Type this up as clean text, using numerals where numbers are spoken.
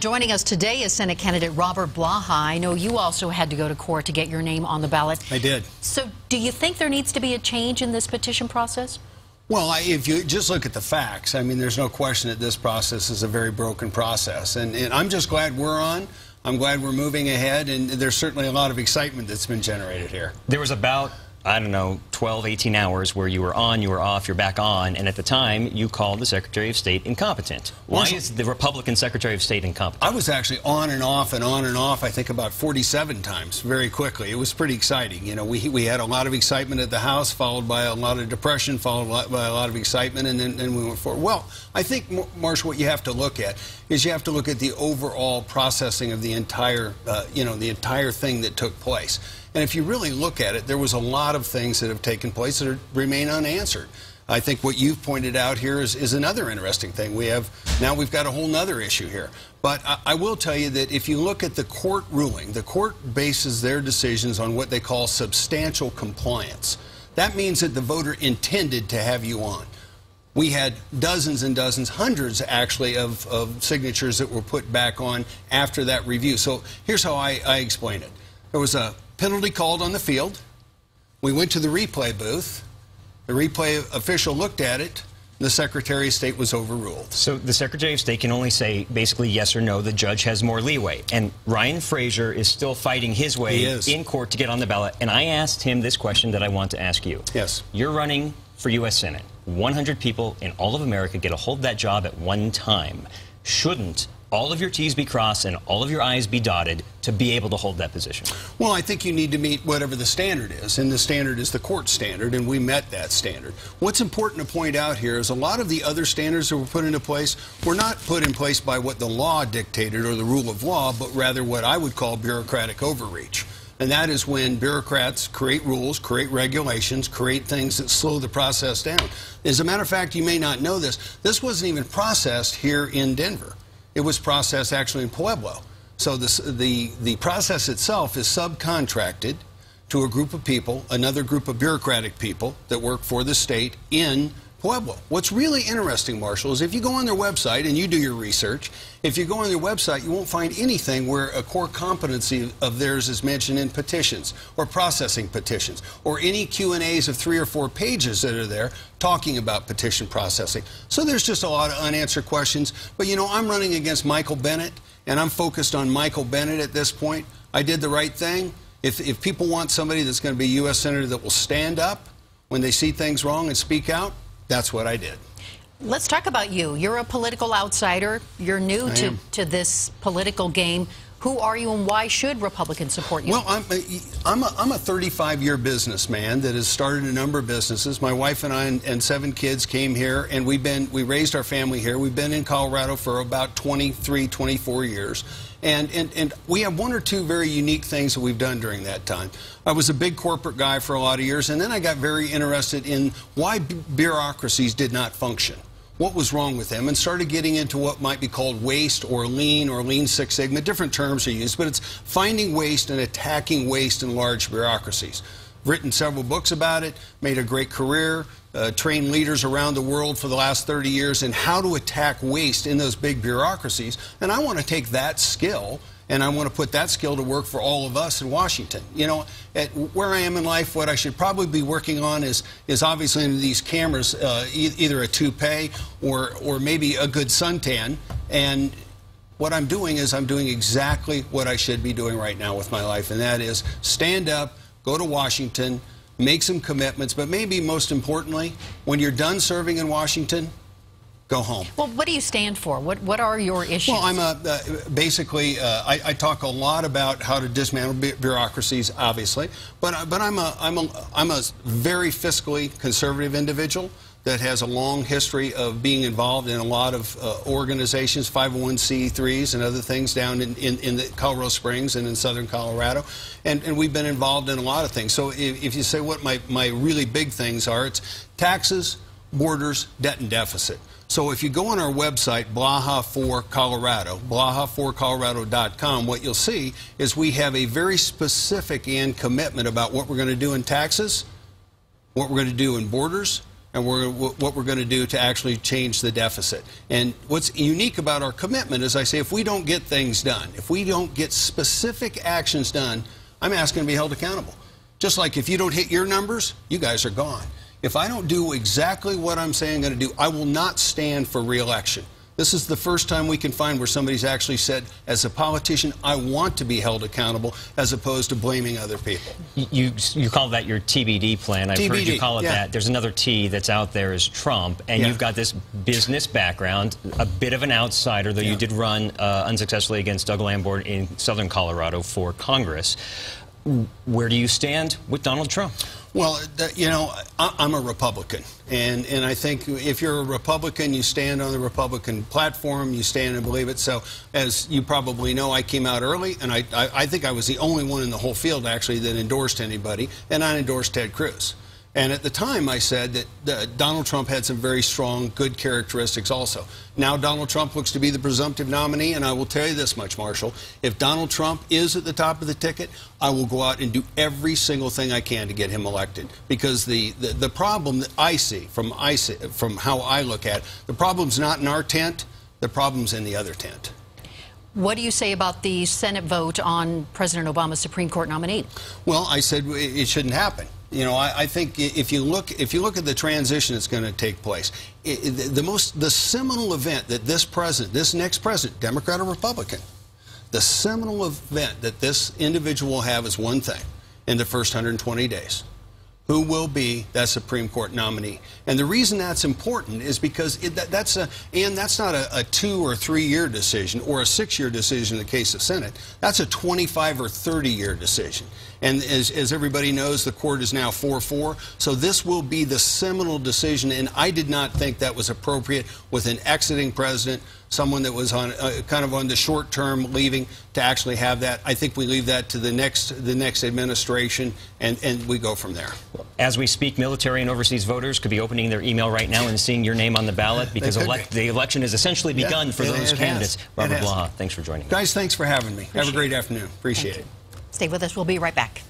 Joining us today is Senate candidate Robert Blaha. I know you also had to go to court to get your name on the ballot. I did. So do you think there needs to be a change in this petition process? Well, if you just look at the facts, I mean, there's no question that this process is a very broken process. And I'm just glad we're on. I'm glad we're moving ahead, and there's certainly a lot of excitement that's been generated here. There was about, I don't know, 12, 18 hours where you were on, you were off, you're back on, and at the time you called the Secretary of State incompetent. Why is the Republican Secretary of State incompetent? I was actually on and off and on and off, I think about 47 times very quickly. It was pretty exciting. You know, we had a lot of excitement at the House, followed by a lot of depression, followed by a lot of excitement, and then we went forward. Well, I think, Marsh, what you have to look at is you have to look at the overall processing of the entire, the entire thing that took place. And if you really look at it, there was a lot of things that have taken place that remain unanswered. I think what you've pointed out here is another interesting thing. Now we've got a whole nother issue here. But I will tell you that if you look at the court ruling, the court bases their decisions on what they call substantial compliance. That means that the voter intended to have you on. We had dozens and dozens, hundreds actually, of signatures that were put back on after that review. So here's how I explain it. There was a penalty called on the field. We went to the replay booth. The replay official looked at it. The Secretary of State was overruled. So the Secretary of State can only say basically yes or no. The judge has more leeway. And Ryan Frazier is still fighting his way in court to get on the ballot. And I asked him this question that I want to ask you. Yes. You're running for U.S. Senate. 100 people in all of America get a hold of that job at one time. Shouldn't all of your T's be crossed and all of your I's be dotted to be able to hold that position? Well, I think you need to meet whatever the standard is, and the standard is the court standard, and we met that standard. What's important to point out here is a lot of the other standards that were put into place were not put in place by what the law dictated or the rule of law, but rather what I would call bureaucratic overreach. And that is when bureaucrats create rules, create regulations, create things that slow the process down. As a matter of fact, you may not know this, this wasn't even processed here in Denver. It was processed actually in Pueblo. So the process itself is subcontracted to a group of people, another group of bureaucratic people that work for the state in Pueblo. What's really interesting, Marshall, is if you go on their website and you do your research, if you go on their website, you won't find anything where a core competency of theirs is mentioned in petitions or processing petitions or any Q&As of 3 or 4 pages that are there talking about petition processing. So there's just a lot of unanswered questions. But, you know, I'm running against Michael Bennet, and I'm focused on Michael Bennet at this point. I did the right thing. If people want somebody that's going to be a U.S. Senator that will stand up when they see things wrong and speak out, that's what I did. Let's talk about you. You're a political outsider. You're new to this political game. Who are you, and why should Republicans support you? Well, I'm a 35-year businessman that has started a number of businesses. My wife and I and 7 kids came here, and we raised our family here. We've been in Colorado for about 23, 24 years. And we have 1 or 2 very unique things that we've done during that time. I was a big corporate guy for a lot of years, and then I got very interested in why bureaucracies did not function. What was wrong with them, and started getting into what might be called waste or Lean Six Sigma. Different terms are used, but it's finding waste and attacking waste in large bureaucracies. Written several books about it, made a great career, trained leaders around the world for the last 30 years in how to attack waste in those big bureaucracies. And I want to take that skill, and I want to put that skill to work for all of us in Washington. You know, at where I am in life, what I should probably be working on is obviously in these cameras, either a toupee or maybe a good suntan. And what I'm doing is I'm doing exactly what I should be doing right now with my life, and that is stand up, go to Washington, make some commitments, but maybe most importantly, when you're done serving in Washington, go home. Well, what do you stand for? What are your issues? Well, I'm I talk a lot about how to dismantle bureaucracies, obviously, but I'm a very fiscally conservative individual that has a long history of being involved in a lot of organizations, 501c3s and other things down in the Colorado Springs and in southern Colorado. And we've been involved in a lot of things. So if you say what my really big things are, it's taxes, borders, debt, and deficit. So if you go on our website, Blaha for Colorado, blaha4colorado.com, what you'll see is we have a very specific and commitment about what we're going to do in taxes, what we're going to do in borders, and what we're going to do to actually change the deficit. And what's unique about our commitment is, I say, if we don't get things done, if we don't get specific actions done, I'm asking to be held accountable. Just like if you don't hit your numbers, you guys are gone. If I don't do exactly what I'm saying I'm going to do, I will not stand for re-election. This is the first time we can find where somebody's actually said, as a politician, I want to be held accountable, as opposed to blaming other people. You call that your TBD plan. I've heard you call it that. There's another T that's out there is Trump, and you've got this business background, a bit of an outsider, though you did run unsuccessfully against Doug Lamborn in southern Colorado for Congress. Where do you stand with Donald Trump? Well, you know, I'm a Republican, and I think if you're a Republican, you stand on the Republican platform, you stand and believe it. So, as you probably know, I came out early, and I think I was the only one in the whole field, actually, that endorsed anybody, and I endorsed Ted Cruz. And at the time, I said that Donald Trump had some very strong, good characteristics also. Now Donald Trump looks to be the presumptive nominee, and I will tell you this much, Marshall. If Donald Trump is at the top of the ticket, I will go out and do every single thing I can to get him elected. Because the problem that I see, from how I look at it, the problem's not in our tent, the problem's in the other tent. What do you say about the Senate vote on President Obama's Supreme Court nominee? Well, I said it shouldn't happen. You know, I think if you look at the transition that's going to take place, the seminal event that this next president, Democrat or Republican, the seminal event that this individual will have is one thing in the first 120 days. Who will be that Supreme Court nominee? And the reason that's important is because that's not a 2 or 3 year decision or a 6-year decision in the case of Senate. That's a 25 or 30-year decision. And as everybody knows, the court is now 4-4. So this will be the seminal decision, and I did not think that was appropriate with an exiting president, someone that was on kind of on the short term leaving, to actually have that. I think we leave that to the next administration, and we go from there. As we speak, military and overseas voters could be opening their email right now and seeing your name on the ballot, because the election has essentially begun for those candidates. Robert Blaha, thanks for joining me. Guys, thanks for having me. Have a great afternoon. Appreciate it. Stay with us. We'll be right back.